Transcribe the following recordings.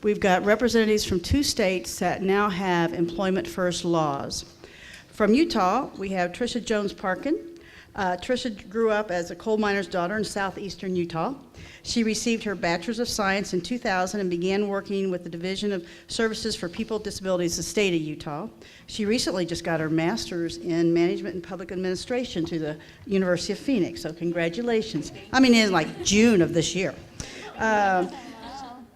we've got representatives from 2 states that now have employment first laws. From Utah, we have Tricia Jones-Parkin. Tricia grew up as a coal miner's daughter in southeastern Utah. She received her Bachelor's of Science in 2000 and began working with the Division of Services for People with Disabilities, the state of Utah. She recently just got her Master's in Management and Public Administration through the University of Phoenix, so congratulations. I mean, in like June of this year.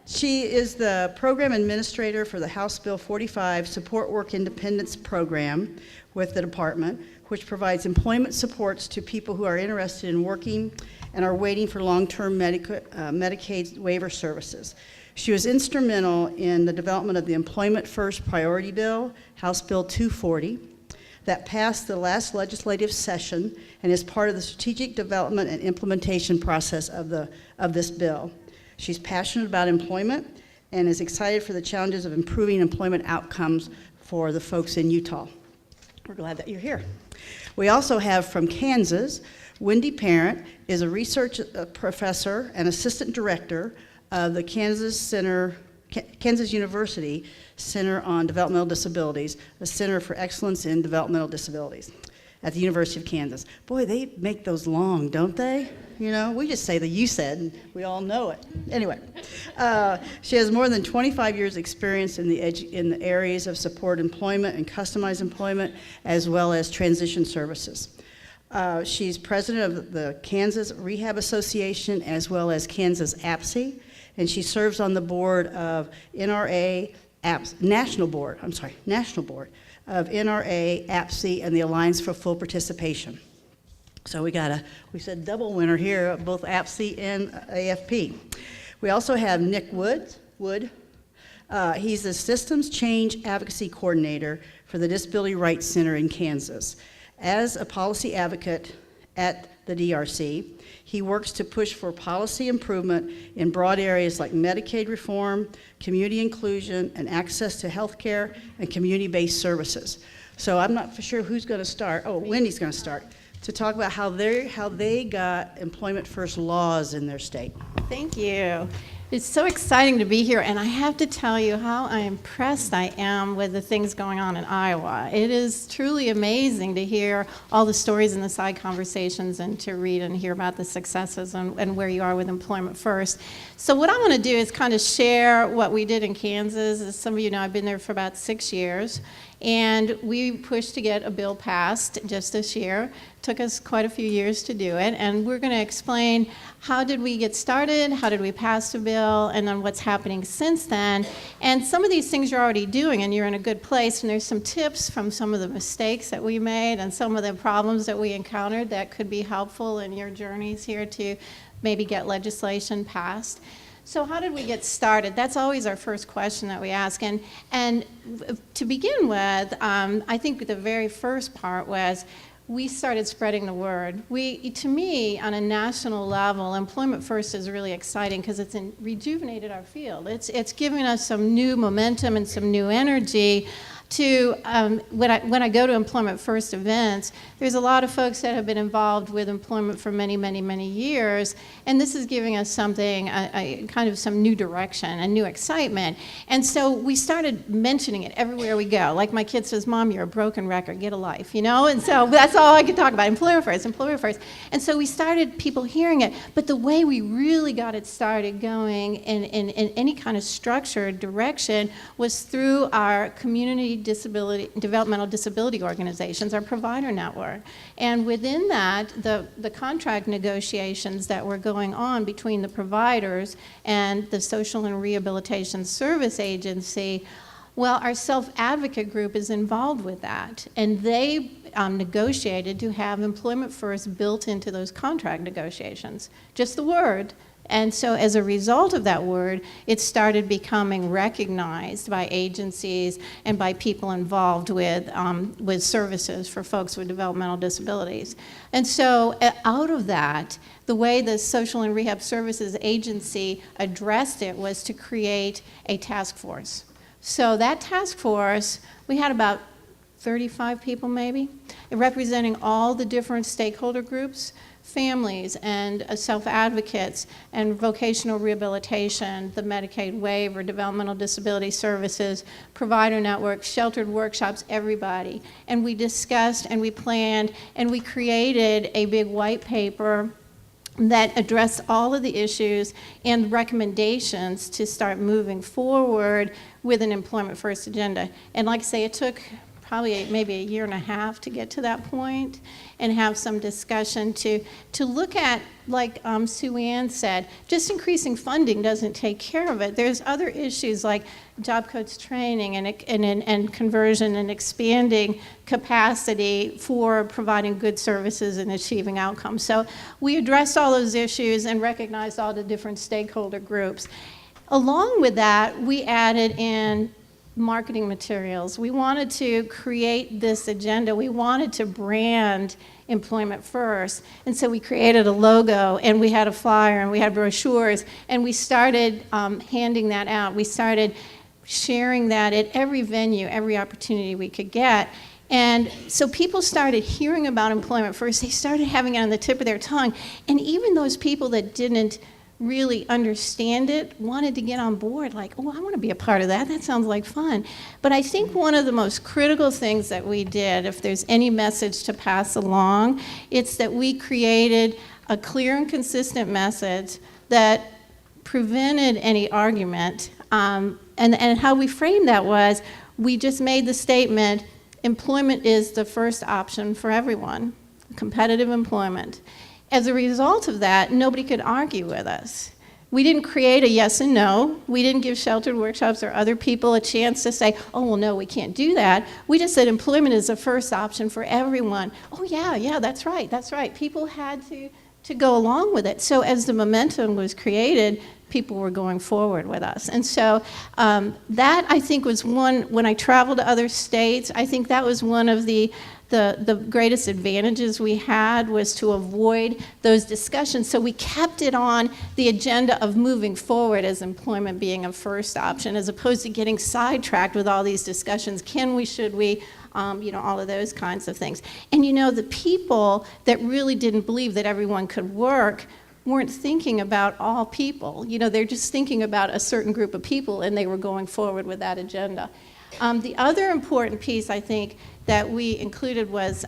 She is the Program Administrator for the House Bill 45 Support Work Independence Program with the department, which provides employment supports to people who are interested in working and are waiting for long-term Medicaid waiver services. She was instrumental in the development of the Employment First Priority Bill, House Bill 240, that passed the last legislative session and is part of the strategic development and implementation process of this bill. She's passionate about employment and is excited for the challenges of improving employment outcomes for the folks in Utah. We're glad that you're here. We also have from Kansas, Wendy Parent is a research professor and assistant director of the Kansas University Center on Developmental Disabilities, the Center for Excellence in Developmental Disabilities at the University of Kansas. Boy, they make those long, don't they? You know, we just say the you said, and we all know it. Anyway, she has more than 25 years experience in the areas of support employment and customized employment, as well as transition services. She's president of the Kansas Rehab Association, as well as Kansas APSE, and she serves on the board of National Board of NRA, APSE, and the Alliance for Full Participation. So we said double winner here, both APSE and AFP. We also have Nick Wood. He's the Systems Change Advocacy Coordinator for the Disability Rights Center in Kansas. As a policy advocate at the DRC, he works to push for policy improvement in broad areas like Medicaid reform, community inclusion, and access to health care and community-based services. So I'm not for sure who's going to start. Oh, Wendy's going to start to talk about how they got employment first laws in their state. Thank you. It's so exciting to be here, and I have to tell you how impressed I am with the things going on in Iowa. It is truly amazing to hear all the stories and the side conversations and to read and hear about the successes and where you are with Employment First. So what I want to do is kind of share what we did in Kansas. As some of you know, I've been there for about 6 years, and we pushed to get a bill passed just this year. Took us quite a few years to do it, and we're going to explain how did we get started, how did we pass the bill, and then what's happening since then. And some of these things you're already doing, and you're in a good place, and there's some tips from some of the mistakes that we made and some of the problems that we encountered that could be helpful in your journeys here to maybe get legislation passed. So how did we get started? That's always our first question that we ask. And to begin with, I think the very first part was we started spreading the word. To me, on a national level, Employment First is really exciting because it's rejuvenated our field. It's giving us some new momentum and some new energy to, when I go to Employment First events, there's a lot of folks that have been involved with employment for many, many, many years, and this is giving us something, kind of some new direction and new excitement. And so we started mentioning it everywhere we go. Like my kid says, Mom, you're a broken record, get a life, you know? And so that's all I could talk about, Employment First, Employment First. And so we started people hearing it, but the way we really got it started going in any kind of structured direction was through our community developmental disability organizations, our provider network. And within that, the contract negotiations that were going on between the providers and the Social and Rehabilitation Service Agency, well, our self-advocate group is involved with that. And they negotiated to have Employment First built into those contract negotiations. Just the word. And so as a result of that word, it started becoming recognized by agencies and by people involved with services for folks with developmental disabilities. And so out of that, the way the Social and Rehab Services Agency addressed it was to create a task force. So that task force, we had about 35 people maybe, representing all the different stakeholder groups, families and self-advocates and vocational rehabilitation, the Medicaid waiver, developmental disability services, provider networks, sheltered workshops, everybody. And we discussed and we planned and we created a big white paper that addressed all of the issues and recommendations to start moving forward with an employment first agenda. And like I say, it took probably maybe a year and a half to get to that point and have some discussion to look at, like Sue Ann said, just increasing funding doesn't take care of it. There's other issues like job coach training and conversion and expanding capacity for providing good services and achieving outcomes. So we addressed all those issues and recognized all the different stakeholder groups. Along with that, we added in marketing materials. We wanted to create this agenda. We wanted to brand employment first. And so we created a logo, and we had a flyer, and we had brochures, and we started handing that out. We started sharing that at every venue, every opportunity we could get. And so people started hearing about employment first. They started having it on the tip of their tongue. And even those people that didn't really understand it wanted to get on board, like, oh, I want to be a part of that. That sounds like fun. But I think one of the most critical things that we did, if there's any message to pass along, it's that we created a clear and consistent message that prevented any argument. And how we framed that was, we just made the statement, employment is the first option for everyone, competitive employment. As a result of that, nobody could argue with us. We didn't create a yes and no. We didn't give sheltered workshops or other people a chance to say, oh, well, no, we can't do that. We just said employment is the first option for everyone. Oh, yeah, that's right. People had to go along with it. So as the momentum was created, people were going forward with us. And so that, I think, was one, when I traveled to other states, I think that was one of the greatest advantages we had, was to avoid those discussions. So we kept it on the agenda of moving forward as employment being a first option, as opposed to getting sidetracked with all these discussions. Can we, should we, all of those kinds of things. And the people that really didn't believe that everyone could work weren't thinking about all people. They're just thinking about a certain group of people, and they were going forward with that agenda. The other important piece, I think, that we included was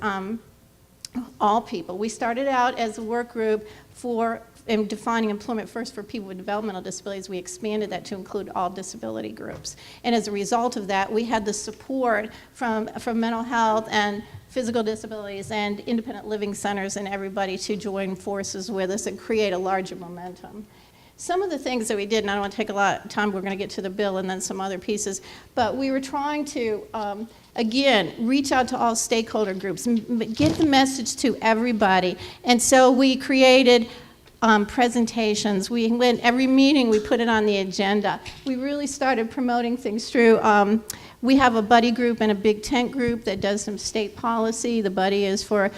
all people. We started out as a work group for defining employment first for people with developmental disabilities. We expanded that to include all disability groups. And as a result of that, we had the support from mental health and physical disabilities and independent living centers and everybody to join forces with us and create a larger momentum. Some of the things that we did, and I don't want to take a lot of time, we're going to get to the bill and then some other pieces, but we were trying to, again, reach out to all stakeholder groups, get the message to everybody. And so we created presentations. We went, every meeting we put it on the agenda. We really started promoting things through, we have a buddy group and a big tent group that does some state policy. The buddy is for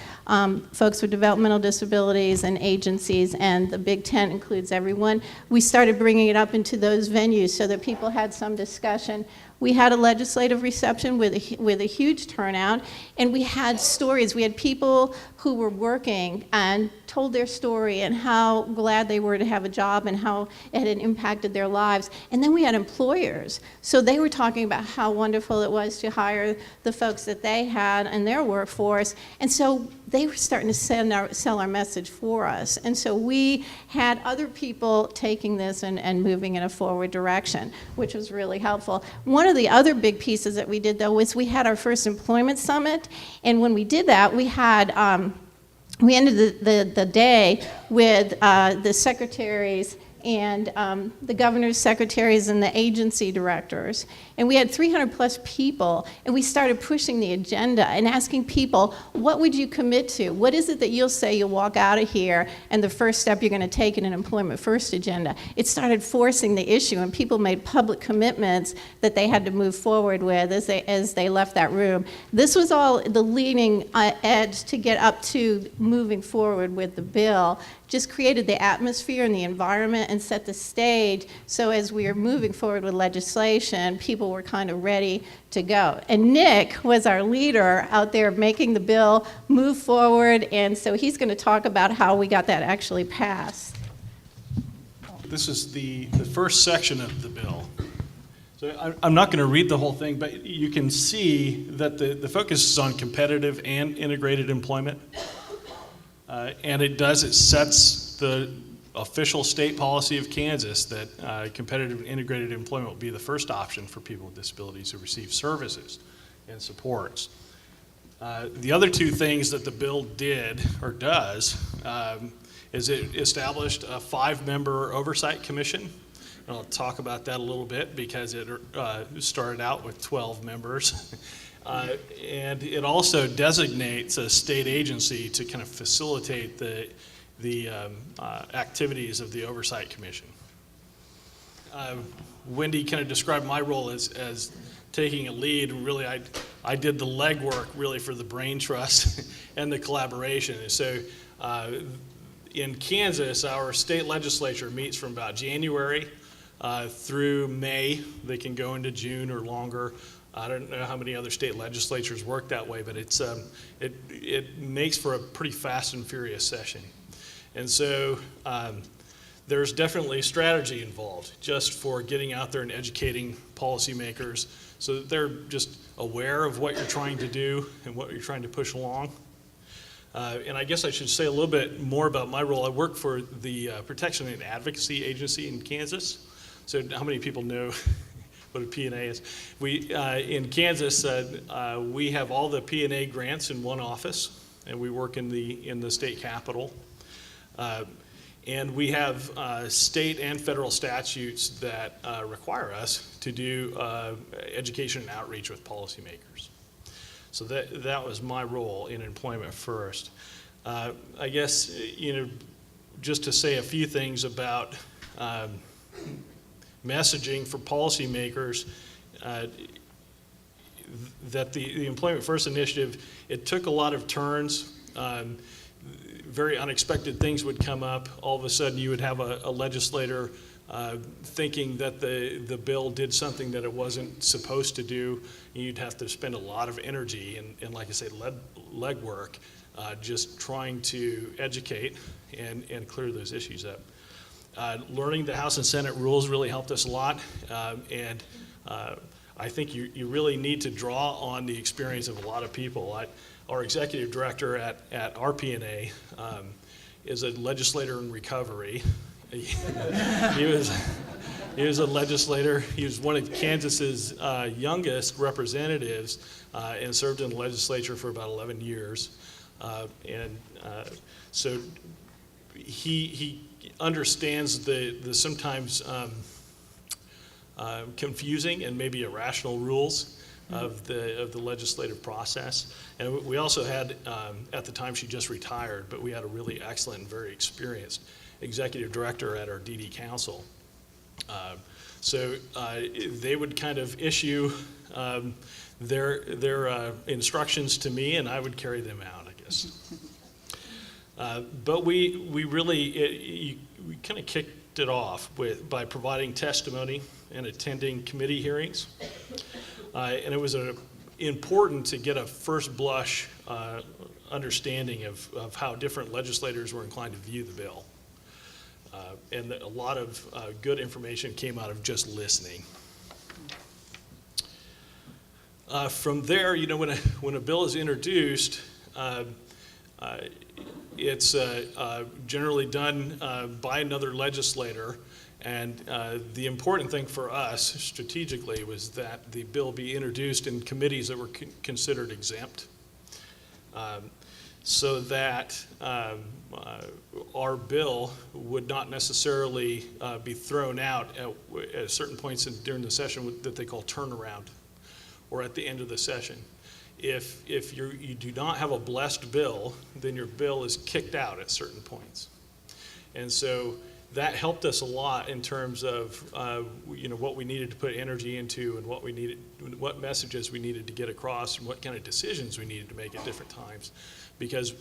folks with developmental disabilities and agencies, and the big tent includes everyone. We started bringing it up into those venues so that people had some discussion. We had a legislative reception with a huge turnout, and we had stories. We had people who were working and told their story and how glad they were to have a job and how it had impacted their lives. And then we had employers. So they were talking about how wonderful it was to hire the folks that they had in their workforce. And so they were starting to sell our message for us. And so we had other people taking this and moving in a forward direction, which was really helpful. One of the other big pieces that we did, though, was we had our first employment summit. And when we did that, we had we ended the day with the secretaries and the governor's secretaries and the agency directors. And we had 300 plus people, and we started pushing the agenda and asking people, what would you commit to? What is it that you'll say you'll walk out of here and the first step you're going to take in an employment first agenda? It started forcing the issue, and people made public commitments that they had to move forward with as they left that room. This was all the leading edge to get up to moving forward with the bill, just created the atmosphere and the environment and set the stage. So as we were moving forward with legislation, people were kind of ready to go. And Nick was our leader out there making the bill move forward, and so he's going to talk about how we got that actually passed. This is the first section of the bill. So I'm not going to read the whole thing, but you can see that the focus is on competitive and integrated employment. And it sets the official state policy of Kansas that competitive and integrated employment will be the first option for people with disabilities who receive services and supports. The other two things that the bill did or does is it established a 5-member oversight commission. And I'll talk about that a little bit because it started out with 12 members. And it also designates a state agency to kind of facilitate the activities of the Oversight Commission. Wendy kind of described my role as taking a lead, and really I did the legwork really for the brain trust and the collaboration. And so in Kansas, our state legislature meets from about January through May. They can go into June or longer. I don't know how many other state legislatures work that way, but it makes for a pretty fast and furious session. And so there's definitely strategy involved just for getting out there and educating policymakers so that they're just aware of what you're trying to do and what you're trying to push along. And I guess I should say a little bit more about my role. I work for the Protection and Advocacy Agency in Kansas. So how many people know what a P&A is? We, in Kansas, we have all the P&A grants in one office, and we work in the state capitol. And we have state and federal statutes that require us to do education and outreach with policymakers. So that was my role in Employment First. I guess, just to say a few things about messaging for policymakers, that the Employment First initiative, it took a lot of turns. Very unexpected things would come up. All of a sudden you would have a legislator thinking that the bill did something that it wasn't supposed to do. You'd have to spend a lot of energy and like I say, legwork, just trying to educate and clear those issues up. Learning the House and Senate rules really helped us a lot, and I think you really need to draw on the experience of a lot of people. Our executive director at RPNA is a legislator in recovery. He was a legislator. He was one of Kansas's youngest representatives and served in the legislature for about 11 years. So he understands the sometimes confusing and maybe irrational rules of the legislative process. And we also had, at the time she just retired, but we had a really excellent and very experienced executive director at our DD Council. So they would kind of issue their instructions to me, and I would carry them out, I guess. But we really we kind of kicked it off by providing testimony and attending committee hearings. And it was important to get a first blush understanding of how different legislators were inclined to view the bill. And a lot of good information came out of just listening. From there, when a bill is introduced, it's generally done by another legislator. And the important thing for us strategically was that the bill be introduced in committees that were considered exempt, so that our bill would not necessarily be thrown out at certain points during the session that they call turnaround, or at the end of the session. If you do not have a blessed bill, then your bill is kicked out at certain points. And so that helped us a lot in terms of what we needed to put energy into and what messages we needed to get across and what kind of decisions we needed to make at different times. Because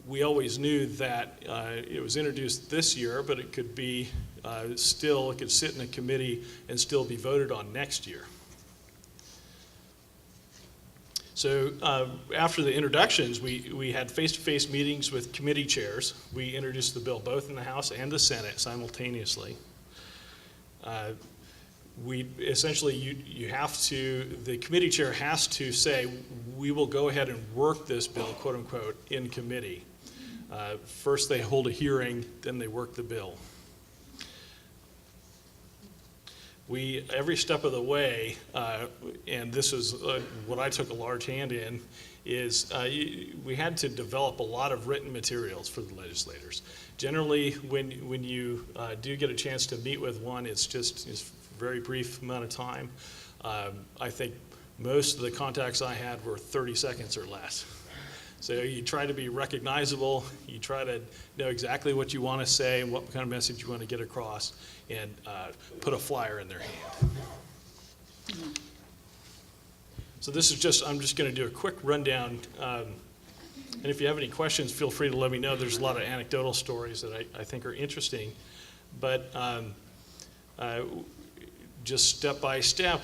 we always knew that it was introduced this year, but it could be it could sit in a committee and still be voted on next year. So after the introductions, we had face-to-face meetings with committee chairs. We introduced the bill both in the House and the Senate simultaneously. We essentially, the committee chair has to say, we will go ahead and work this bill, quote unquote, in committee. First they hold a hearing, then they work the bill. Every step of the way, and this is what I took a large hand in, is we had to develop a lot of written materials for the legislators. Generally, when you do get a chance to meet with one, it's a very brief amount of time. I think most of the contacts I had were 30 seconds or less. So you try to be recognizable, you try to know exactly what you want to say and what kind of message you want to get across, and put a flyer in their hand. So this is I'm just going to do a quick rundown, and if you have any questions, feel free to let me know. There's a lot of anecdotal stories that I think are interesting, but just step by step,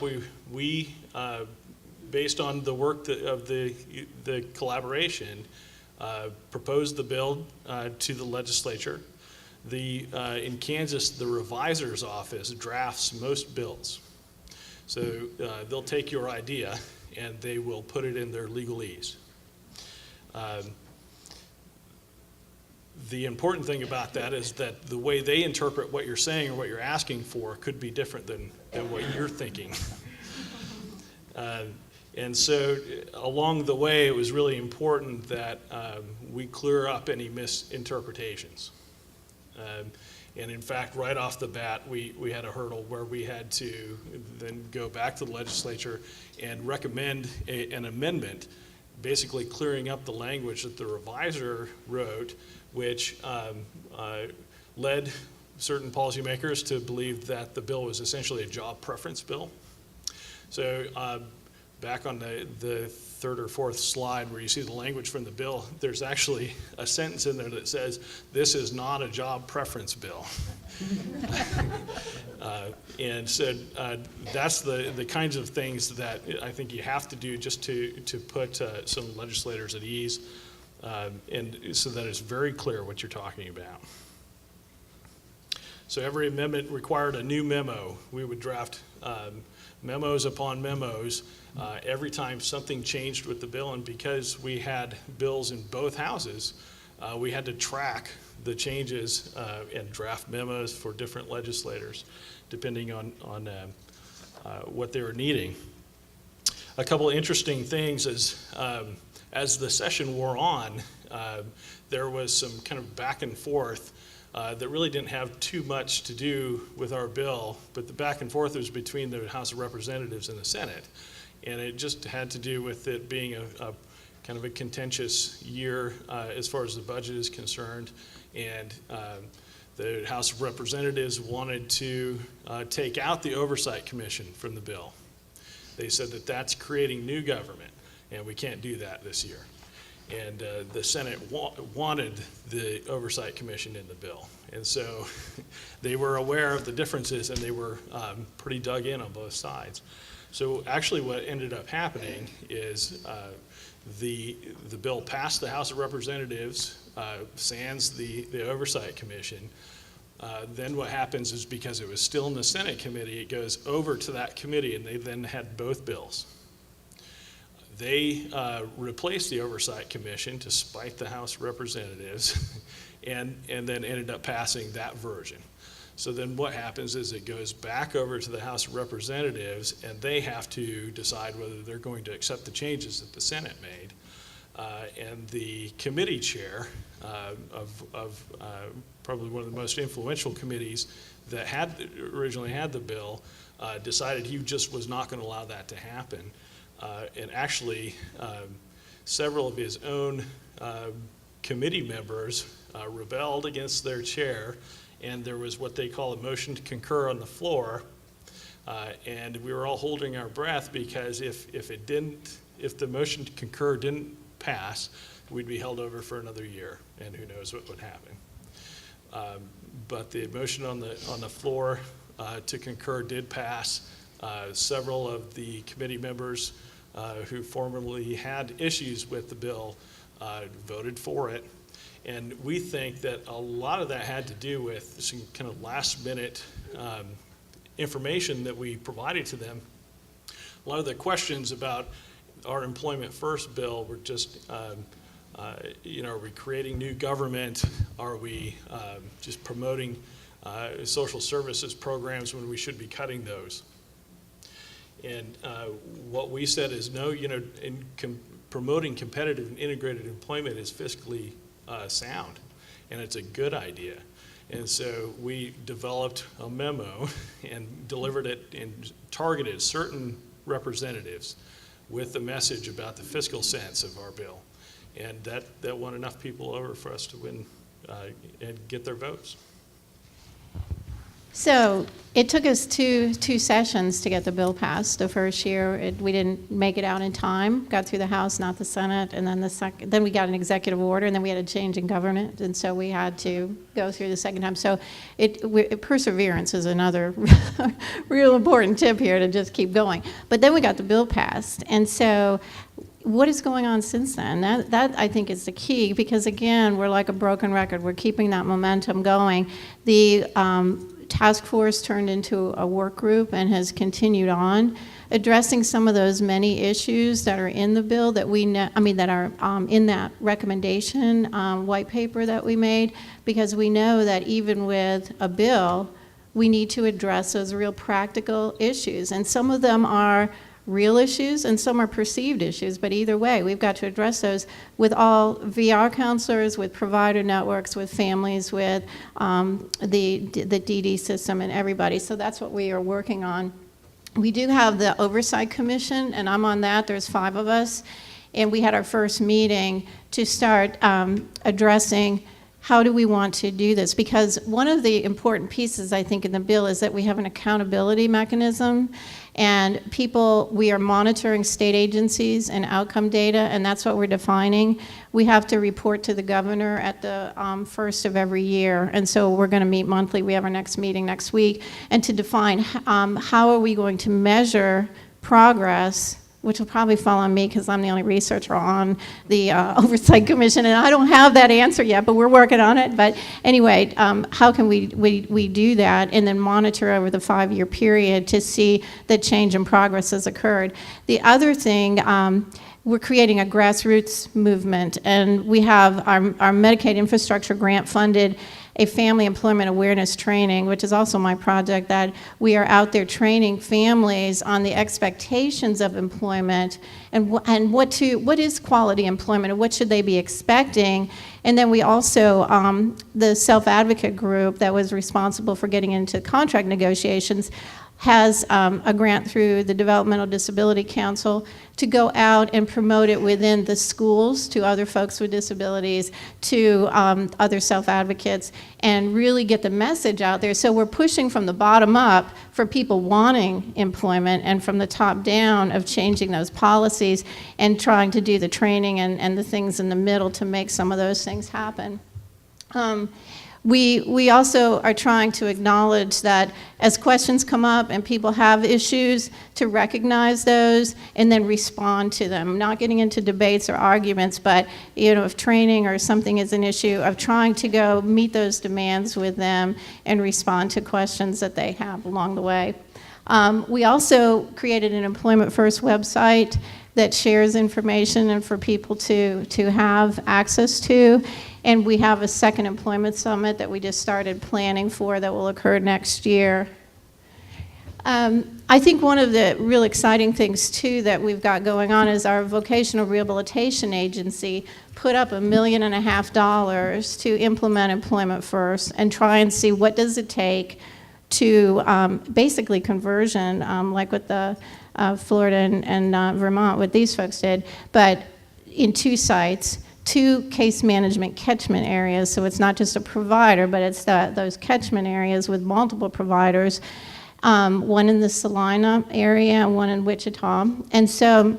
we based on the work of the collaboration, proposed the bill to the legislature. In Kansas, the revisor's office drafts most bills. So they'll take your idea and they will put it in their legalese. The important thing about that is that the way they interpret what you're saying or what you're asking for could be different than what you're thinking. And so along the way, it was really important that we clear up any misinterpretations. And in fact, right off the bat, we had a hurdle where we had to then go back to the legislature and recommend an amendment, basically clearing up the language that the revisor wrote, which led certain policymakers to believe that the bill was essentially a job preference bill. So back on the third or fourth slide where you see the language from the bill, there's actually a sentence in there that says, this is not a job preference bill. And so that's the kinds of things that I think you have to do just to put some legislators at ease, and so that it's very clear what you're talking about. So every amendment required a new memo. We would draft memos upon memos every time something changed with the bill, and because we had bills in both houses, we had to track the changes and draft memos for different legislators, depending on what they were needing. A couple of interesting things is, as the session wore on, there was some kind of back and forth that really didn't have too much to do with our bill, but the back and forth was between the House of Representatives and the Senate. And it just had to do with it being a kind of a contentious year as far as the budget is concerned. And the House of Representatives wanted to take out the Oversight Commission from the bill. They said that that's creating new government, and we can't do that this year. And the Senate wanted the Oversight Commission in the bill. And so they were aware of the differences, and they were pretty dug in on both sides. So actually what ended up happening is the bill passed the House of Representatives, sans the Oversight Commission. Then what happens is, because it was still in the Senate committee, it goes over to that committee, and they then had both bills. They replaced the Oversight Commission to spite the House of Representatives and then ended up passing that version. So then what happens is it goes back over to the House of Representatives, and they have to decide whether they're going to accept the changes that the Senate made. And the committee chair of probably one of the most influential committees that originally had the bill decided he just was not going to allow that to happen. And actually, several of his own committee members rebelled against their chair, and there was what they call a motion to concur on the floor. And we were all holding our breath, because if the motion to concur didn't pass, we'd be held over for another year, and who knows what would happen. But the motion on the floor to concur did pass. Several of the committee members who formerly had issues with the bill voted for it. And we think that a lot of that had to do with some kind of last minute information that we provided to them. A lot of the questions about our Employment First bill were just, are we creating new government? Are we just promoting social services programs when we should be cutting those? And what we said is no, promoting competitive and integrated employment is fiscally sound, and it's a good idea. And so we developed a memo and delivered it and targeted certain representatives with the message about the fiscal sense of our bill. And that won enough people over for us to win and get their votes. So it took us two sessions to get the bill passed. The first year, we didn't make it out in time, got through the House, not the Senate, and then then we got an executive order, and then we had a change in government, and so we had to go through the second time. So perseverance is another real important tip here, to just keep going. But then we got the bill passed, and so what is going on since then? That I think is the key, because again, we're like a broken record. We're keeping that momentum going. The task force turned into a work group and has continued on, addressing some of those many issues that are in the bill that that are in that recommendation white paper that we made, because we know that even with a bill, we need to address those real practical issues. And some of them are real issues and some are perceived issues, but either way, we've got to address those with all VR counselors, with provider networks, with families, with the DD system and everybody. So that's what we are working on. We do have the Oversight Commission, and I'm on that. There's 5 of us, and we had our first meeting to start addressing how do we want to do this? Because one of the important pieces, I think, in the bill is that we have an accountability mechanism, and we are monitoring state agencies and outcome data, and that's what we're defining. We have to report to the governor at the first of every year, and so we're going to meet monthly. We have our next meeting next week, and to define how are we going to measure progress, which will probably fall on me because I'm the only researcher on the Oversight Commission, and I don't have that answer yet, but we're working on it. But anyway, how can we do that and then monitor over the 5-year period to see that change and progress has occurred? The other thing, we're creating a grassroots movement, and we have our Medicaid infrastructure grant funded a family employment awareness training, which is also my project, that we are out there training families on the expectations of employment and what is quality employment and what should they be expecting. And then we also, the self-advocate group that was responsible for getting into contract negotiations has a grant through the Developmental Disability Council to go out and promote it within the schools to other folks with disabilities, to other self-advocates, and really get the message out there. So we're pushing from the bottom up for people wanting employment, and from the top down of changing those policies and trying to do the training and the things in the middle to make some of those things happen. We also are trying to acknowledge that as questions come up and people have issues, to recognize those and then respond to them. Not getting into debates or arguments, but if training or something is an issue, of trying to go meet those demands with them and respond to questions that they have along the way. We also created an Employment First website that shares information and for people to have access to. And we have a second employment summit that we just started planning for that will occur next year. I think one of the real exciting things, too, that we've got going on is our vocational rehabilitation agency put up $1.5 million to implement Employment First and try and see what does it take to basically conversion, like with the Florida and Vermont, what these folks did, but in 2 sites. 2 case management catchment areas, so it's not just a provider, but it's those catchment areas with multiple providers, one in the Salina area and one in Wichita. And so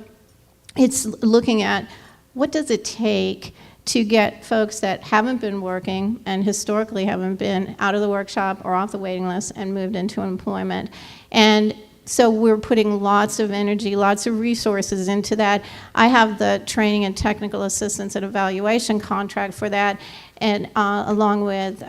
it's looking at what does it take to get folks that haven't been working and historically haven't been out of the workshop or off the waiting list and moved into employment. And so we're putting lots of energy, lots of resources into that. I have the training and technical assistance and evaluation contract for that, and along with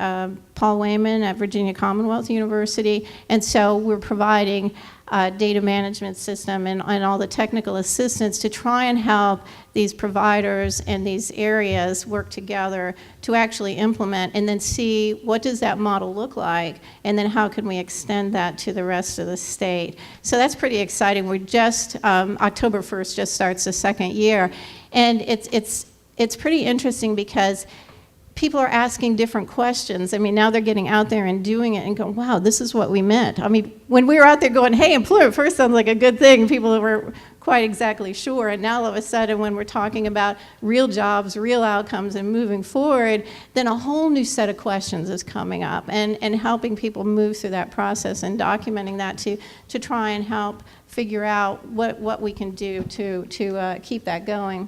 Paul Wayman at Virginia Commonwealth University. And so we're providing data management system and all the technical assistance to try and help these providers in these areas work together to actually implement and then see what does that model look like, and then how can we extend that to the rest of the state. So that's pretty exciting. We're just, October 1st just starts the second year, and it's pretty interesting because people are asking different questions. I mean, now they're getting out there and doing it and going, wow, this is what we meant. I mean, when we were out there going, hey, employment first sounds like a good thing, people were quite exactly sure. And now all of a sudden, when we're talking about real jobs, real outcomes, and moving forward, then a whole new set of questions is coming up, and helping people move through that process and documenting that to try and help figure out what we can do to keep that going.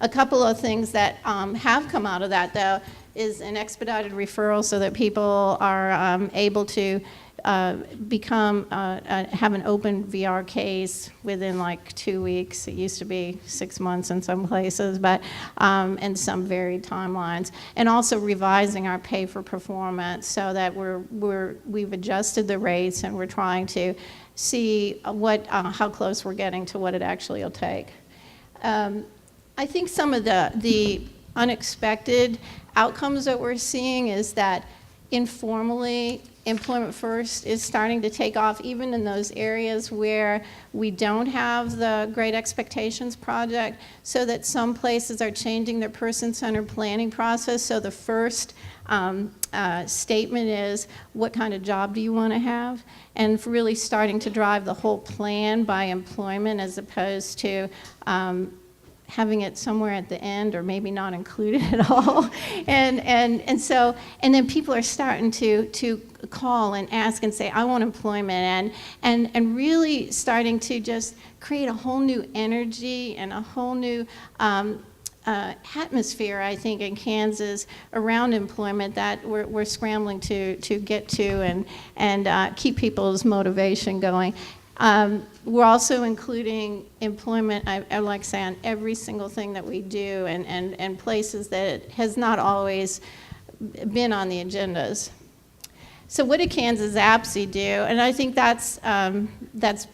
A couple of things that have come out of that, though, is an expedited referral so that people are able to have an open VR case within like 2 weeks. It used to be 6 months in some places, but and some varied timelines. And also revising our pay for performance so that we've adjusted the rates and we're trying to see how close we're getting to what it actually will take. I think some of the unexpected outcomes that we're seeing is that informally, Employment First is starting to take off even in those areas where we don't have the Great Expectations project, so that some places are changing their person-centered planning process. So the first statement is, what kind of job do you want to have? And really starting to drive the whole plan by employment as opposed to having it somewhere at the end or maybe not included at all. And then people are starting to call and ask and say, I want employment, and really starting to just create a whole new energy and a whole new atmosphere, I think, in Kansas around employment that we're scrambling to get to and keep people's motivation going. We're also including employment, I like to say, on every single thing that we do, and places that it has not always been on the agendas. So what did Kansas APSI do? And I think that's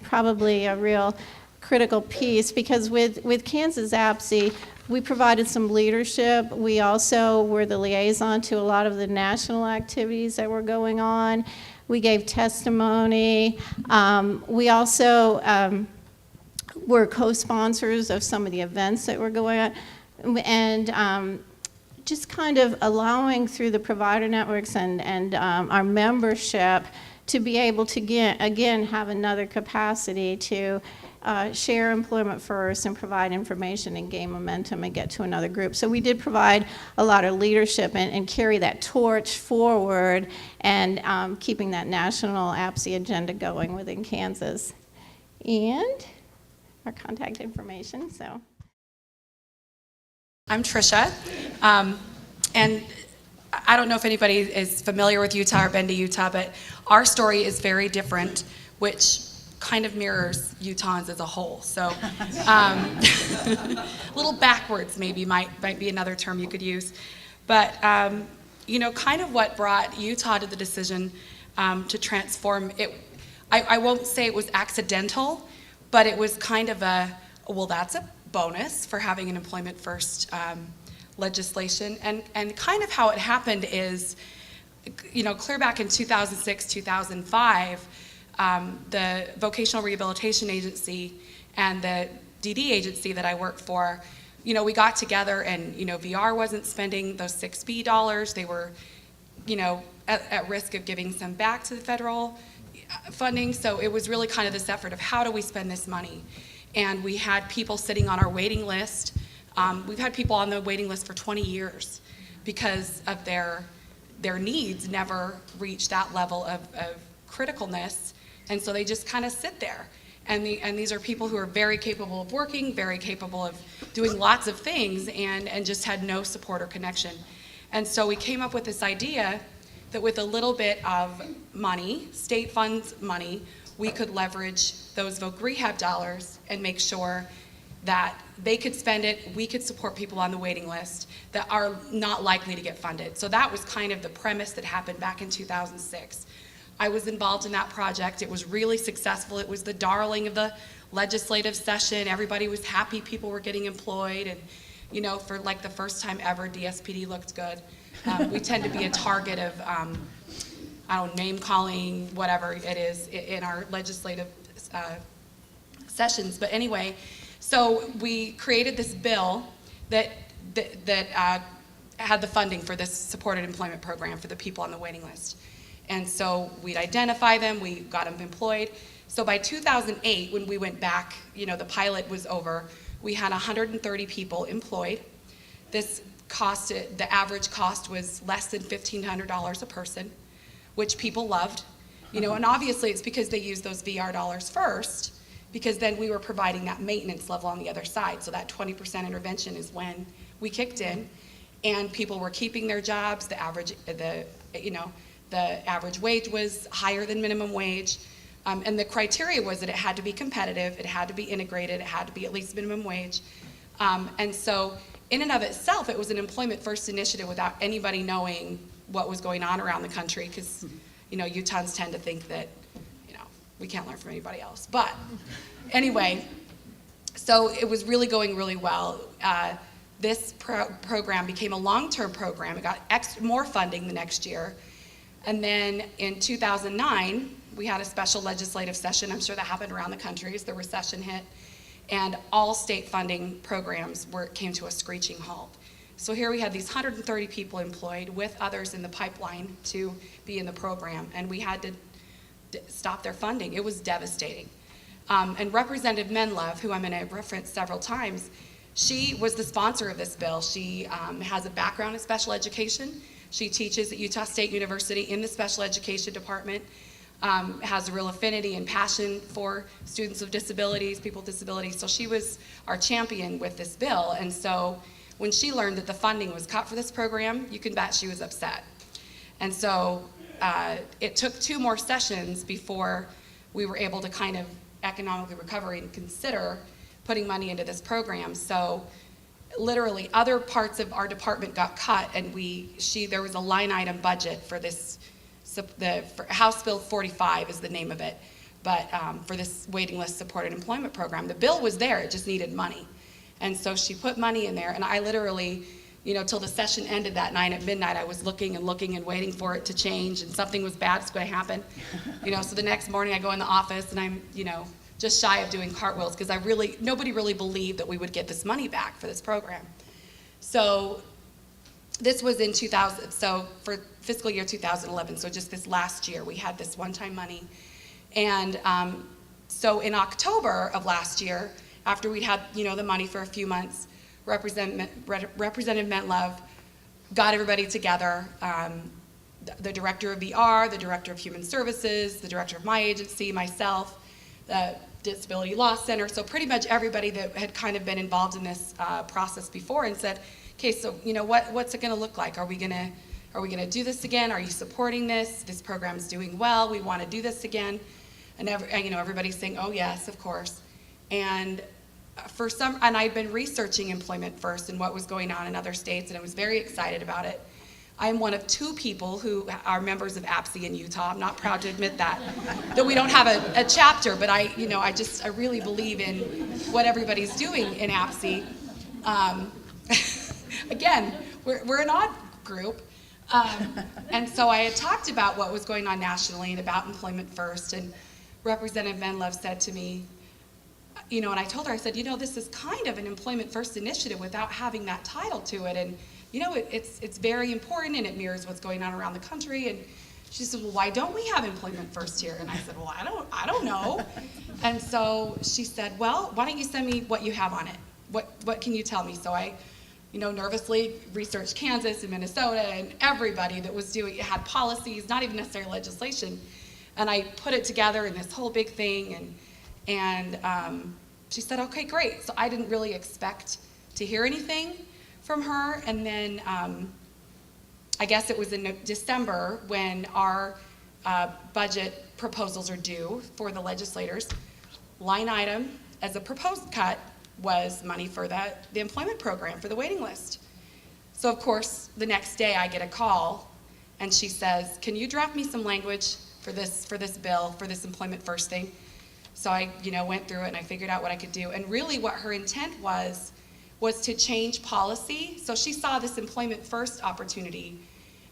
probably a real critical piece, because with Kansas APSI, we provided some leadership. We also were the liaison to a lot of the national activities that were going on. We gave testimony. We also were co-sponsors of some of the events that were going on, and just kind of allowing through the provider networks and our membership to be able to again have another capacity to share Employment First and provide information and gain momentum and get to another group. So we did provide a lot of leadership and carry that torch forward, and keeping that national APSI agenda going within Kansas. And our contact information, so. I'm Tricia, and I don't know if anybody is familiar with Utah or been to Utah, but our story is very different, which kind of mirrors Utahns as a whole. So a little backwards maybe might be another term you could use. But you know, kind of what brought Utah to the decision to transform it, I won't say it was accidental, but it was kind of well, that's a bonus for having an Employment First legislation. And kind of how it happened is, you know, clear back in 2006, 2005, the Vocational Rehabilitation Agency and the DD agency that I work for, you know, we got together, and, you know, VR wasn't spending those 6B dollars. They were, you know, at risk of giving some back to the federal funding. So it was really kind of this effort of how do we spend this money? And we had people sitting on our waiting list. We've had people on the waiting list for 20 years because of their needs never reached that level of criticalness. And so they just kind of sit there. And these are people who are very capable of working, very capable of doing lots of things, and just had no support or connection. And so we came up with this idea that with a little bit of money, state funds money, we could leverage those voc rehab dollars and make sure that they could spend it, we could support people on the waiting list that are not likely to get funded. So that was kind of the premise that happened back in 2006. I was involved in that project. It was really successful. It was the darling of the legislative session. Everybody was happy people were getting employed, and you know, for like the first time ever, DSPD looked good. We tend to be a target of, I don't know, name calling, whatever it is, in our legislative sessions. But anyway, so we created this bill that had the funding for this supported employment program for the people on the waiting list. And so we'd identify them, we got them employed. So by 2008, when we went back, you know, the pilot was over, we had 130 people employed. This cost, the average cost was less than $1,500 a person, which people loved. You know, and obviously it's because they used those VR dollars first, because then we were providing that maintenance level on the other side. So that 20% intervention is when we kicked in, and people were keeping their jobs. The average wage was higher than minimum wage. And the criteria was that it had to be competitive, it had to be integrated, it had to be at least minimum wage. And so in and of itself, it was an employment first initiative without anybody knowing what was going on around the country, because you know, Utahns tend to think that, you know, we can't learn from anybody else. But anyway, so it was really going really well. This program became a long-term program. It got more funding the next year. And then in 2009, we had a special legislative session. I'm sure that happened around the country as the recession hit. And all state funding programs came to a screeching halt. So here we had these 130 people employed with others in the pipeline to be in the program. And we had to stop their funding. It was devastating. And Representative Menlove, who I'm going to reference several times, she was the sponsor of this bill. She has a background in special education. She teaches at Utah State University in the special education department, has a real affinity and passion for students with disabilities, people with disabilities. So she was our champion with this bill. And so when she learned that the funding was cut for this program, you can bet she was upset. And so it took 2 more sessions before we were able to kind of economically recover and consider putting money into this program. So literally other parts of our department got cut, and there was a line item budget for this, for House Bill 45 is the name of it, but for this waiting list supported employment program. The bill was there, it just needed money. And so she put money in there, and I literally, you know, till the session ended that night at midnight, I was looking and waiting for it to change, and something was bad was going to happen. You know, so the next morning I go in the office and I'm, you know, just shy of doing cartwheels, because nobody really believed that we would get this money back for this program. So this was in 2000, so for fiscal year 2011, so just this last year, we had this one-time money. And so in October of last year, after we'd had, you know, the money for a few months, Representative Menlove got everybody together, the director of VR, the director of human services, the director of my agency, myself, the Disability Law Center, so pretty much everybody that had kind of been involved in this process before, and said, okay, so you know, what's it going to look like? Are we going to do this again? Are you supporting this? This program's doing well. We want to do this again. And you know, everybody's saying, oh yes, of course. And and I'd been researching employment first and what was going on in other states, and I was very excited about it. I'm one of 2 people who are members of APSE in Utah. I'm not proud to admit that we don't have a chapter, but I really believe in what everybody's doing in APSE. Again, we're an odd group. And so I had talked about what was going on nationally and about employment first, and Representative Menlove said to me, you know, and I told her, I said, you know, this is kind of an employment first initiative without having that title to it, and you know, it's very important, and it mirrors what's going on around the country. And she said, well, why don't we have employment first here? And I said, well, I don't know. And so she said, well, why don't you send me what you have on it? What can you tell me? So I, you know, nervously researched Kansas and Minnesota and everybody that was had policies, not even necessarily legislation. And I put it together in this whole big thing, And she said, okay, great. So I didn't really expect to hear anything from her. And then I guess it was in December when our budget proposals are due for the legislators. Line item as a proposed cut was money for the employment program for the waiting list. So of course, the next day I get a call and she says, can you draft me some language for this bill, for this employment first thing? So I, went through it and I figured out what I could do. And really what her intent was to change policy. So she saw this employment first opportunity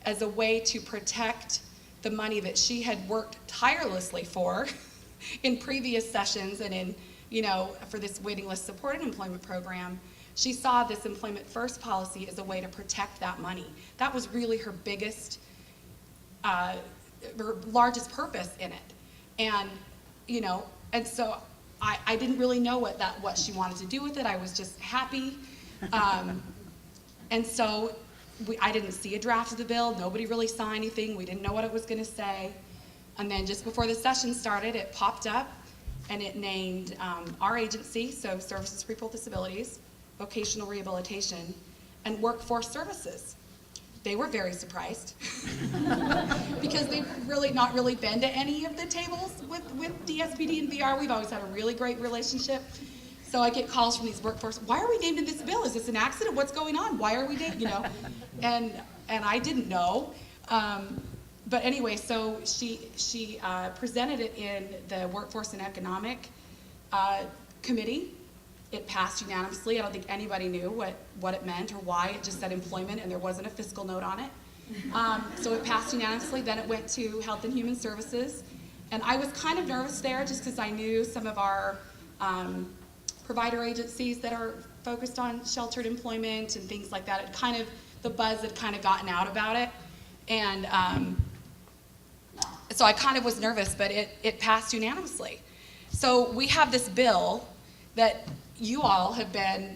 as a way to protect the money that she had worked tirelessly for in previous sessions and in, for this waiting list supported employment program. She saw this employment first policy as a way to protect that money. That was really her biggest, her largest purpose in it. And, and so I didn't really know what she wanted to do with it. I was just happy. And so I didn't see a draft of the bill. Nobody really saw anything. We didn't know what it was going to say. And then just before the session started, it popped up and it named our agency, so Services for People with Disabilities, Vocational Rehabilitation, and Workforce Services. They were very surprised because they've really not really been to any of the tables with DSPD and VR. We've always had a really great relationship. So I get calls from these workforce, why are we named in this bill? Is this an accident? What's going on? Why are we named, And I didn't know. But anyway, so she presented it in the Workforce and Economic Committee. It passed unanimously. I don't think anybody knew what it meant or why. It just said employment and there wasn't a fiscal note on it. So it passed unanimously. Then it went to Health and Human Services. And I was kind of nervous there just because I knew some of our provider agencies that are focused on sheltered employment and things like that. The buzz had kind of gotten out about it. And so I kind of was nervous, but it passed unanimously. So we have this bill that you all have been,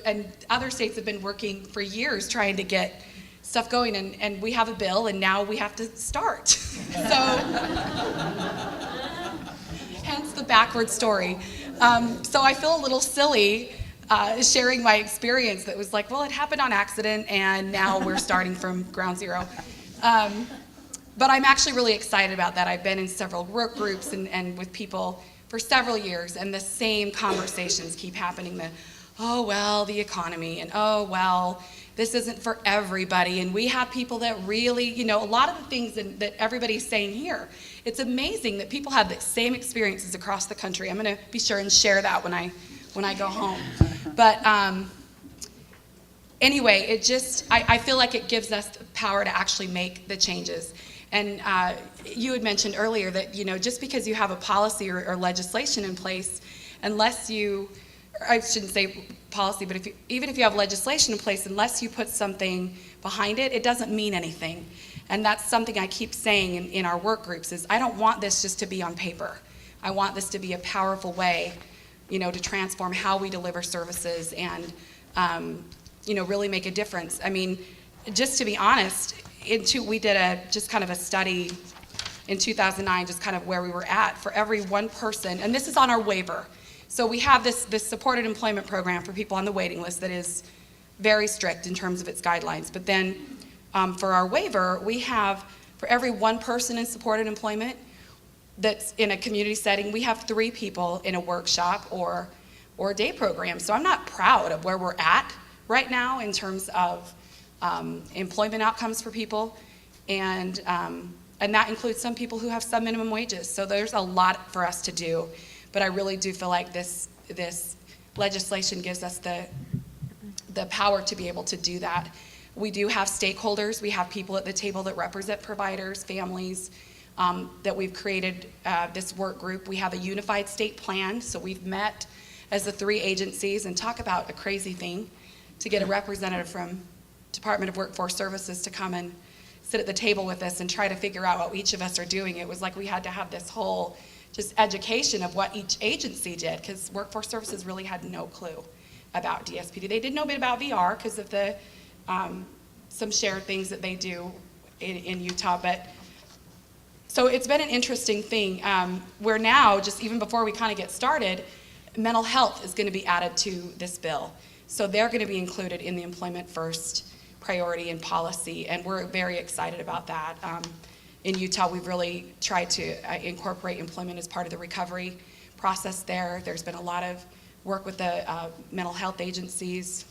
and other states have been working for years trying to get stuff going, and we have a bill, and now we have to start. So, hence the backward story. So I feel a little silly sharing my experience that was like, well, it happened on accident, and now we're starting from ground zero. But I'm actually really excited about that. I've been in several work groups and with people for several years, and the same conversations keep happening. Oh, well, the economy, and oh, well, this isn't for everybody. And we have people that really, a lot of the things that everybody's saying here, it's amazing that people have the same experiences across the country. I'm going to be sure and share that when I go home. But anyway, I feel like it gives us the power to actually make the changes. And you had mentioned earlier that, just because you have a policy or legislation in place, unless I shouldn't say policy, but even if you have legislation in place, unless you put something behind it, it doesn't mean anything. And that's something I keep saying in our work groups is I don't want this just to be on paper. I want this to be a powerful way, to transform how we deliver services and, really make a difference. I mean, just to be honest, we did just kind of a study in 2009, just kind of where we were at for every one person, and this is on our waiver. So we have this supported employment program for people on the waiting list that is very strict in terms of its guidelines. But then for our waiver, we have for every one person in supported employment that's in a community setting, we have 3 people in a workshop or a day program. So I'm not proud of where we're at right now in terms of employment outcomes for people, and that includes some people who have some minimum wages. So there's a lot for us to do, but I really do feel like this legislation gives us the power to be able to do that. We do have stakeholders. We have people at the table that represent providers, families, that we've created this work group. We have a unified state plan, so we've met as the 3 agencies and talk about a crazy thing to get a representative from Department of Workforce Services to come and sit at the table with us and try to figure out what each of us are doing. It was like we had to have this whole just education of what each agency did, because Workforce Services really had no clue about DSPD. They did know a bit about VR because of the some shared things that they do in Utah, but So it's been an interesting thing. Where now, just even before we kind of get started, mental health is going to be added to this bill. So they're going to be included in the employment first priority and policy, and we're very excited about that. In Utah, we've really tried to incorporate employment as part of the recovery process there. There's been a lot of work with the mental health agencies.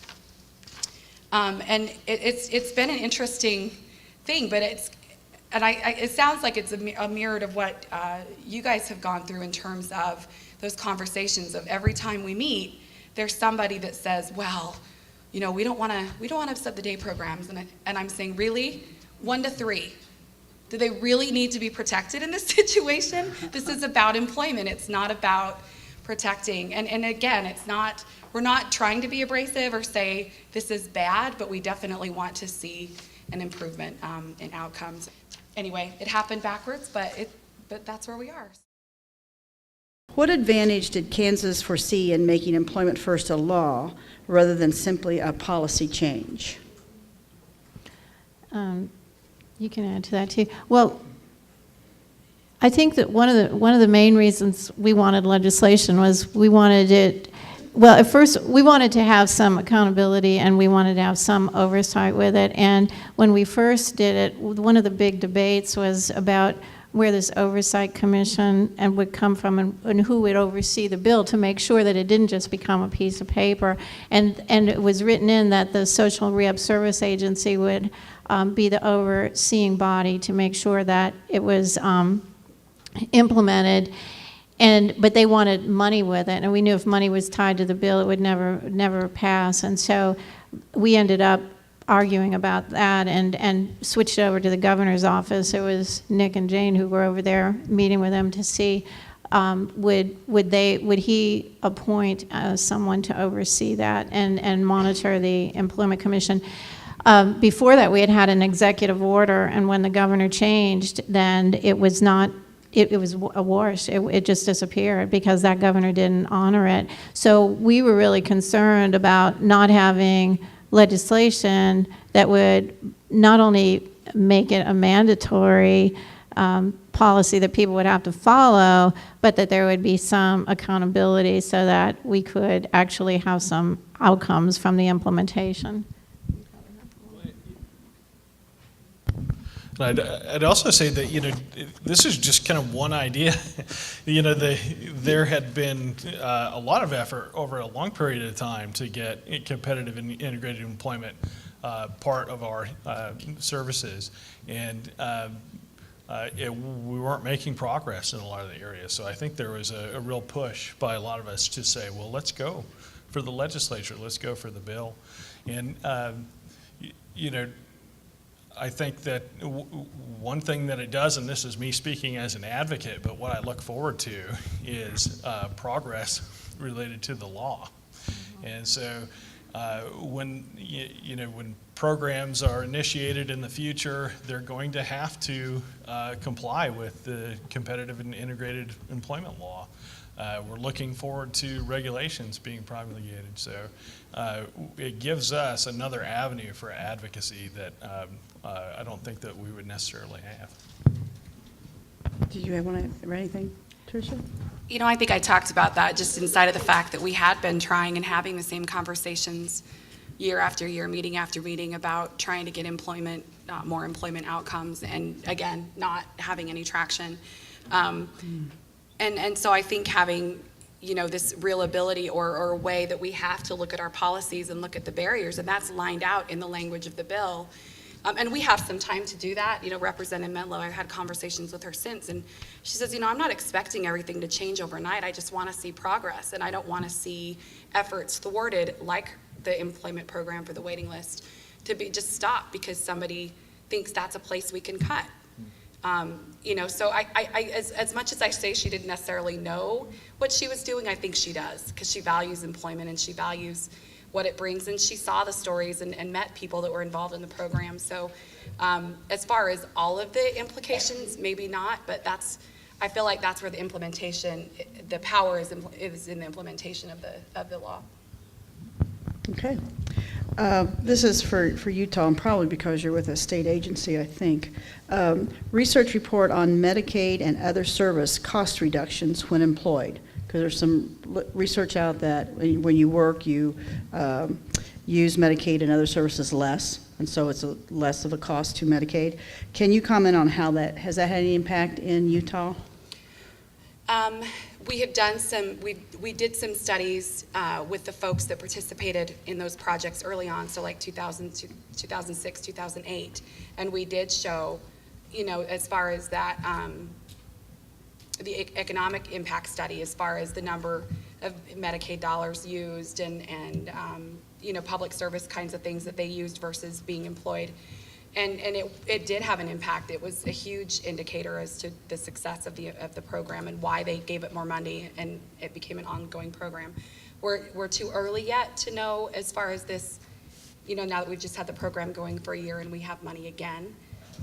And it's been an interesting thing, but it sounds like it's a mirror of what you guys have gone through in terms of those conversations of every time we meet, there's somebody that says, well, you know, we don't want to upset the day programs. And I'm saying, really? 1 to 3. Do they really need to be protected in this situation? This is about employment. It's not about protecting. And again, we're not trying to be abrasive or say this is bad, but we definitely want to see an improvement in outcomes. Anyway, it happened backwards, but that's where we are. What advantage did Kansas foresee in making Employment First a law rather than simply a policy change? You can add to that too. Well, I think that one of the main reasons we wanted legislation was we wanted it. Well, at first we wanted to have some accountability and we wanted to have some oversight with it. And when we first did it, one of the big debates was about where this oversight commission and would come from and who would oversee the bill to make sure that it didn't just become a piece of paper. And it was written in that the Social Rehab Service Agency would be the overseeing body to make sure that it was implemented. But they wanted money with it, and we knew if money was tied to the bill, it would never pass. And so we ended up arguing about that and switched over to the governor's office. It was Nick and Jane who were over there meeting with them to see would he appoint someone to oversee that and monitor the Employment Commission. Before that, we had an executive order, and when the governor changed, then it was not. It was a wash. It just disappeared because that governor didn't honor it. So we were really concerned about not having legislation that would not only make it a mandatory policy that people would have to follow, but that there would be some accountability so that we could actually have some outcomes from the implementation. I'd also say that, you know, this is just kind of one idea. You know, there had been a lot of effort over a long period of time to get competitive and integrated employment part of our services, and we weren't making progress in a lot of the areas. So I think there was a real push by a lot of us to say, well, let's go for the legislature, let's go for the bill. And, you know, I think that one thing that it does, and this is me speaking as an advocate, but what I look forward to is progress related to the law. And so when when programs are initiated in the future, they're going to have to comply with the competitive and integrated employment law. We're looking forward to regulations being promulgated. So it gives us another avenue for advocacy that I don't think that we would necessarily have. Did you want to add anything, Tricia? You know, I think I talked about that just inside of the fact that we had been trying and having the same conversations year after year, meeting after meeting, about trying to get employment, more employment outcomes, and again, not having any traction. And so I think having, you know, this real ability or a way that we have to look at our policies and look at the barriers, and that's lined out in the language of the bill. And we have some time to do that. You know, Representative Menlo, I've had conversations with her since, and she says, you know, I'm not expecting everything to change overnight. I just want to see progress, and I don't want to see efforts thwarted, like the employment program for the waiting list, to be just stopped because somebody thinks that's a place we can cut. You know, so as much as I say she didn't necessarily know what she was doing, I think she does, because she values employment and she values what it brings, and she saw the stories and met people that were involved in the program. So as far as all of the implications, maybe not, but I feel like that's where the implementation, the power is in the implementation of the law. Okay. This is for Utah, and probably because you're with a state agency, I think. Research report on Medicaid and other service cost reductions when employed. Because there's some research out that when you work, you use Medicaid and other services less, and so it's less of a cost to Medicaid. Can you comment on how has that had any impact in Utah? We have done we did some studies with the folks that participated in those projects early on, so like 2006, 2008, and we did show, as far as that, the economic impact study, as far as the number of Medicaid dollars used and public service kinds of things that they used versus being employed. And it did have an impact. It was a huge indicator as to the success of the program and why they gave it more money, and it became an ongoing program. We're too early yet to know as far as this, now that we've just had the program going for a year and we have money again,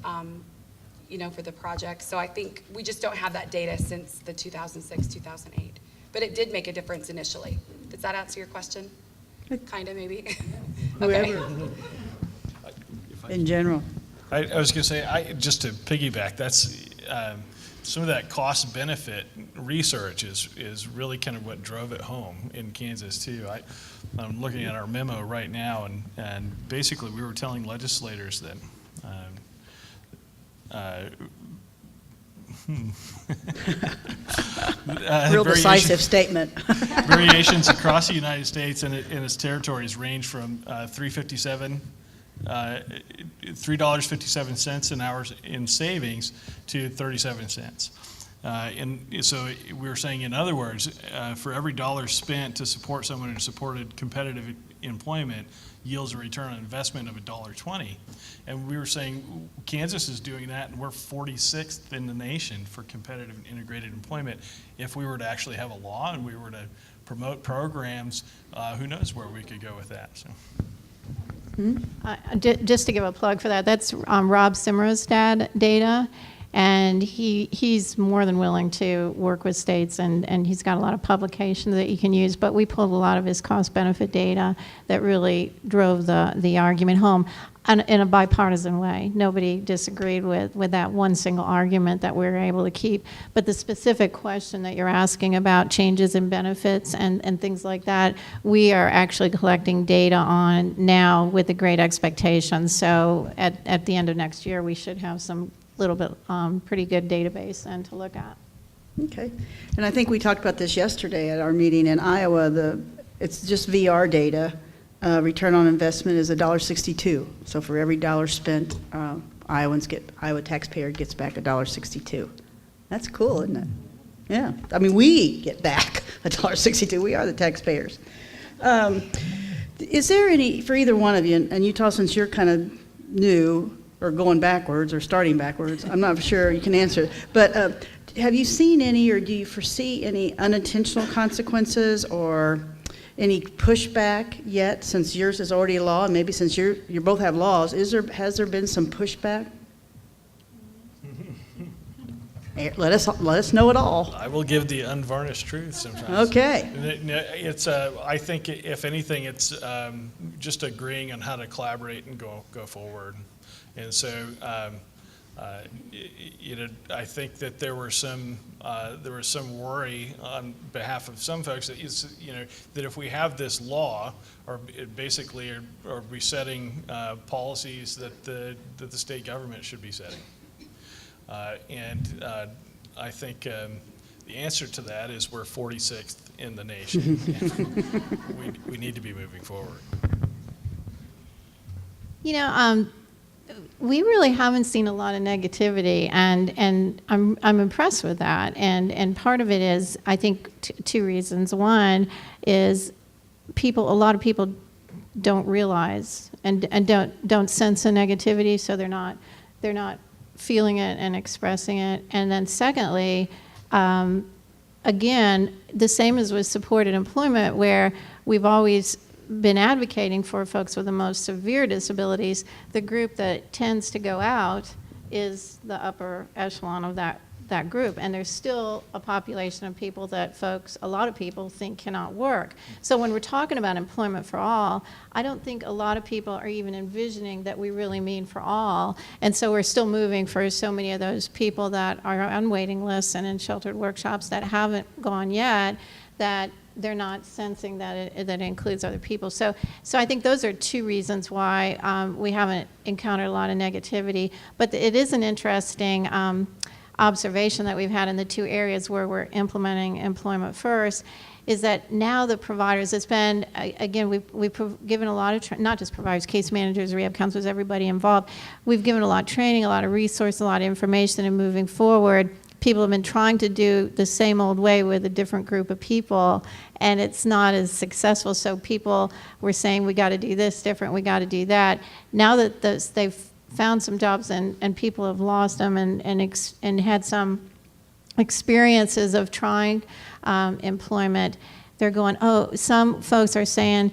for the project. So I think we just don't have that data since the 2006, 2008. But it did make a difference initially. Does that answer your question? Kind of, maybe? Okay. Whoever. In general. I was going to say, just to piggyback, that's some of that cost benefit research is really kind of what drove it home in Kansas too. I'm looking at our memo right now, and basically we were telling legislators that Real decisive statement. variations across the United States and its territories range from $3.57 an hour in savings to 37 cents. And so we were saying, in other words, for every dollar spent to support someone who supported competitive employment yields a return on investment of $1.20. And we were saying Kansas is doing that, and we're 46th in the nation for competitive and integrated employment. If we were to actually have a law and we were to promote programs, who knows where we could go with that. So. Just to give a plug for that, that's Rob Simmer's data, and he's more than willing to work with states, and he's got a lot of publications that you can use, but we pulled a lot of his cost-benefit data that really drove the argument home in a bipartisan way. Nobody disagreed with that one single argument that we were able to keep, but the specific question that you're asking about changes in benefits and things like that, we are actually collecting data on now with the Great Expectations. So at the end of next year, we should have some little bit pretty good database and to look at. Okay. And I think we talked about this yesterday at our meeting in Iowa. It's just VR data. Return on investment is $1.62. So for every dollar spent, Iowa taxpayer gets back $1.62. That's cool, isn't it? Yeah. I mean, we get back $1.62. We are the taxpayers. Is there any, for either one of you, and Utah, since you're kind of new or going backwards or starting backwards, I'm not sure you can answer, but have you seen any, or do you foresee any unintentional consequences or any pushback yet, since yours is already a law, and maybe since you both have laws, has there been some pushback? Let us know it all. I will give the unvarnished truth sometimes. Okay. It's I think if anything, it's just agreeing on how to collaborate and go forward. And so I think that there was some worry on behalf of some folks that that if we have this law, or basically are we setting policies that the state government should be setting. And I think the answer to that is we're 46th in the nation. we need to be moving forward. We really haven't seen a lot of negativity, and I'm impressed with that. And part of it is, I think, two reasons. One is a lot of people don't realize and don't sense the negativity, so they're not feeling it and expressing it. And then secondly, again, the same as with supported employment, where we've always been advocating for folks with the most severe disabilities, the group that tends to go out is the upper echelon of that group, and there's still a population of people that a lot of people think cannot work. So when we're talking about employment for all, I don't think a lot of people are even envisioning that we really mean for all, and so we're still moving for so many of those people that are on waiting lists and in sheltered workshops that haven't gone yet, that they're not sensing that it includes other people. So I think those are two reasons why we haven't encountered a lot of negativity. But it is an interesting observation that we've had in the two areas where we're implementing employment first, is that now the providers, it's been, again, we've given a lot of, not just providers, case managers, rehab counselors, everybody involved, we've given a lot of training, a lot of resources, a lot of information, and moving forward, people have been trying to do the same old way with a different group of people, and it's not as successful. So people were saying, we got to do this different, we got to do that. Now that they've found some jobs and people have lost them and had some experiences of trying employment, they're going, oh, some folks are saying,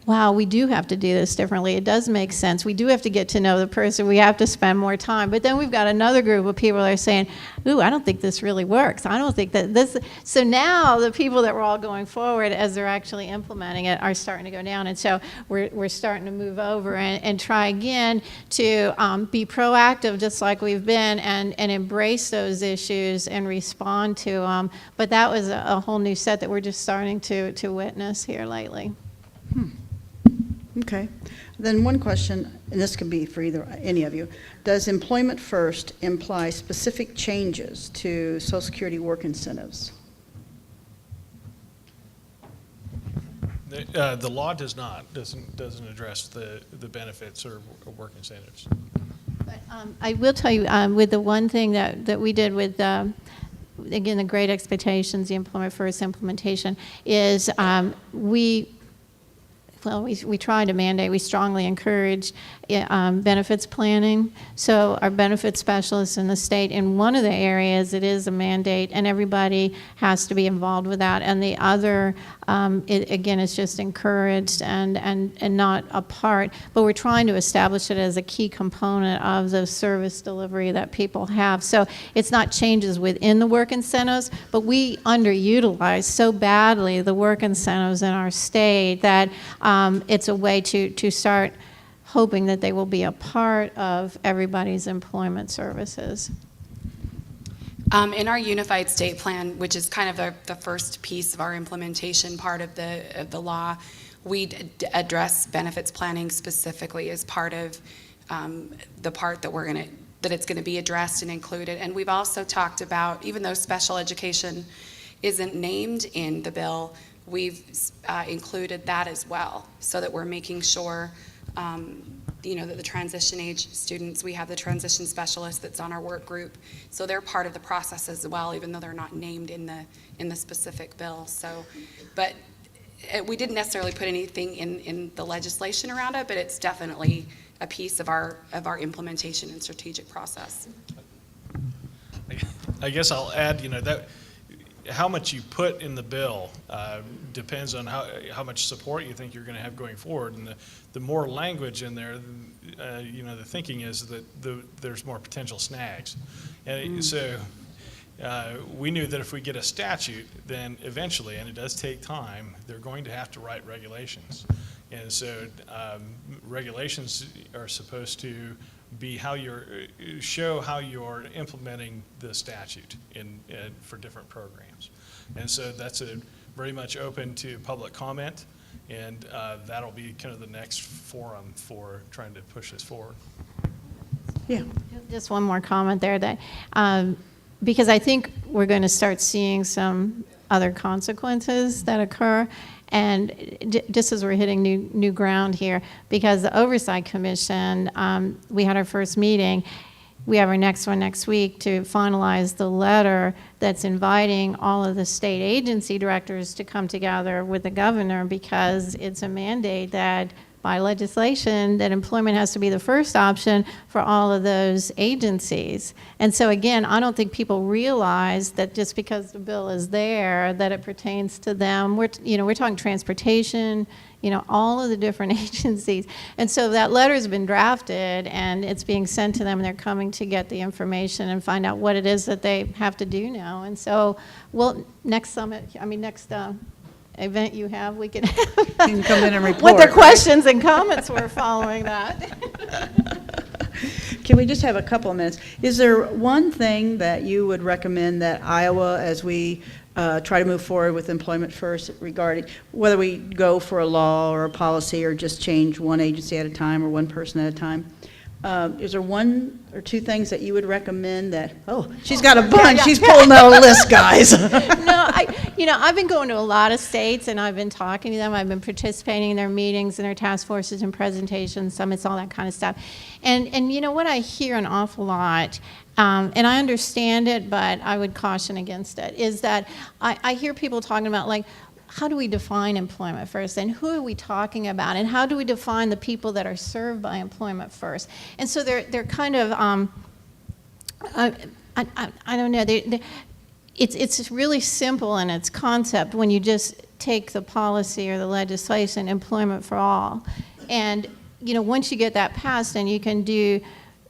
wow, we do have to do this differently. It does make sense. We do have to get to know the person. We have to spend more time. But then we've got another group of people that are saying, ooh, I don't think this really works. I don't think that this. So now the people that were all going forward as they're actually implementing it are starting to go down. And so we're starting to move over and try again to be proactive just like we've been and embrace those issues and respond to them. But that was a whole new set that we're just starting to witness here lately. Okay. Then one question, and this could be for any of you. Does employment first imply specific changes to Social Security work incentives? The law doesn't address the benefits or work incentives. But I will tell you, with the one thing that we did with, again, the Great Expectations, the Employment First implementation, is we try to mandate, we strongly encourage benefits planning. So our benefits specialists in the state, in one of the areas, it is a mandate, and everybody has to be involved with that. And the other, again, it's just encouraged and not a part. But we're trying to establish it as a key component of the service delivery that people have. So it's not changes within the work incentives, but we underutilize so badly the work incentives in our state that it's a way to start hoping that they will be a part of everybody's employment services. In our unified state plan, which is kind of the first piece of our implementation part of the law, we address benefits planning specifically as part of the part that it's going to be addressed and included. And we've also talked about, even though special education isn't named in the bill, we've included that as well, so that we're making sure that the transition age students, we have the transition specialist that's on our work group, so they're part of the process as well, even though they're not named in the specific bill. So, but we didn't necessarily put anything in the legislation around it, but it's definitely a piece of our implementation and strategic process. I guess I'll add, that how much you put in the bill depends on how much support you think you're going to have going forward. And the more language in there, the thinking is that there's more potential snags. And so we knew that if we get a statute, then eventually, and it does take time, they're going to have to write regulations. And so regulations are supposed to be show how you're implementing the statute for different programs. And so that's very much open to public comment, and that'll be kind of the next forum for trying to push this forward. Yeah. Just one more comment there, that because I think we're going to start seeing some other consequences that occur. And just as we're hitting new ground here, because the Oversight Commission, we had our first meeting. We have our next one next week to finalize the letter that's inviting all of the state agency directors to come together with the governor, because it's a mandate that by legislation that employment has to be the first option for all of those agencies. And so again, I don't think people realize that just because the bill is there, that it pertains to them. We're talking transportation, all of the different agencies. And so that letter's been drafted and it's being sent to them and they're coming to get the information and find out what it is that they have to do now. And so, next event you have, we can have You can come in and report. what their questions and comments were following that. Can we just have a couple of minutes? Is there one thing that you would recommend that Iowa, as we try to move forward with employment first regarding whether we go for a law or a policy or just change one agency at a time or one person at a time? Is there one or two things that you would recommend that, she's got a bunch, she's pulling out a list, guys. No, I've been going to a lot of states and I've been talking to them. I've been participating in their meetings and their task forces and presentations, summits, all that kind of stuff. And what I hear an awful lot, and I understand it, but I would caution against it, is that I hear people talking about, like, how do we define employment first, and who are we talking about, and how do we define the people that are served by employment first? And so they're kind of, I don't know, it's really simple in its concept when you just take the policy or the legislation, employment for all. And, once you get that passed, then you can do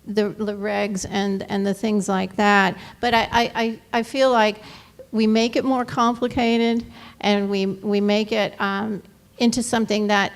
the regs and the things like that. But I feel like we make it more complicated, and we make it into something that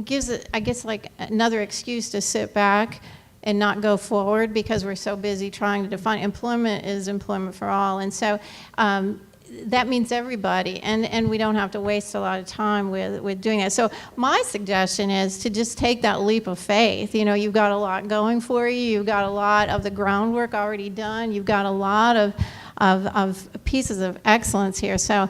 gives it, I guess, like another excuse to sit back and not go forward because we're so busy trying to define employment is employment for all. And so that means everybody, and we don't have to waste a lot of time with doing that. So my suggestion is to just take that leap of faith. You've got a lot going for you. You've got a lot of the groundwork already done. You've got a lot of pieces of excellence here. So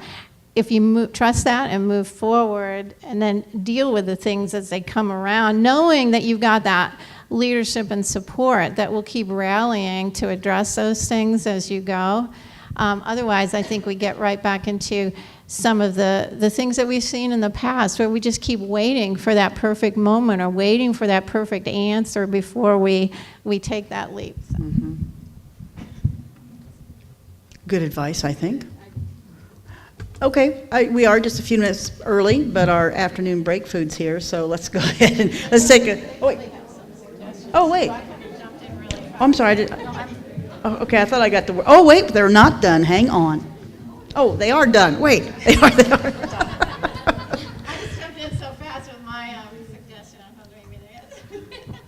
if you trust that and move forward and then deal with the things as they come around, knowing that you've got that leadership and support that will keep rallying to address those things as you go. Otherwise, I think we get right back into some of the things that we've seen in the past where we just keep waiting for that perfect moment or waiting for that perfect answer before we take that leap. So. Mm-hmm. Good advice, I think. Okay, we are just a few minutes early, but our afternoon break food's here, so let's go ahead and let's take a. Oh wait. Oh, I'm sorry. Okay, I thought I got the word. Oh wait, they're not done. Hang on. Oh, they are done. Wait, they are. I just jumped in so fast with my suggestion. I thought maybe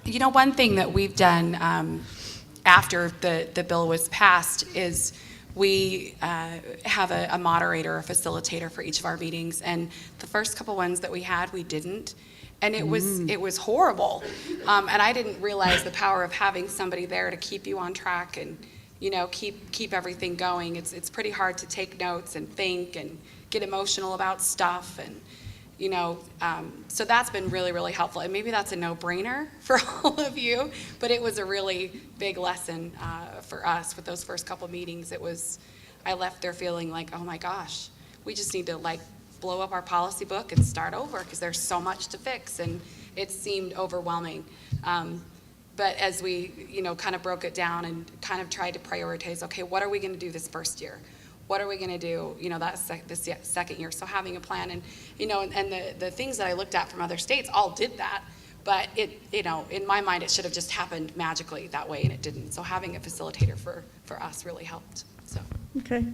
they had. One thing that we've done after the bill was passed is we have a moderator, a facilitator for each of our meetings, and the first couple ones that we had, we didn't, and it was horrible, and I didn't realize the power of having somebody there to keep you on track and keep everything going. It's pretty hard to take notes and think and get emotional about stuff, and so that's been really, really helpful. And maybe that's a no-brainer for all of you, but it was a really big lesson for us with those first couple meetings. I left there feeling like, oh my gosh, we just need to blow up our policy book and start over because there's so much to fix, and it seemed overwhelming. But as we, kind of broke it down and kind of tried to prioritize, okay, what are we going to do this first year? What are we going to do, this second year? So having a plan, and the things that I looked at from other states all did that, but in my mind, it should have just happened magically that way, and it didn't. So having a facilitator for us really helped. So. Okay.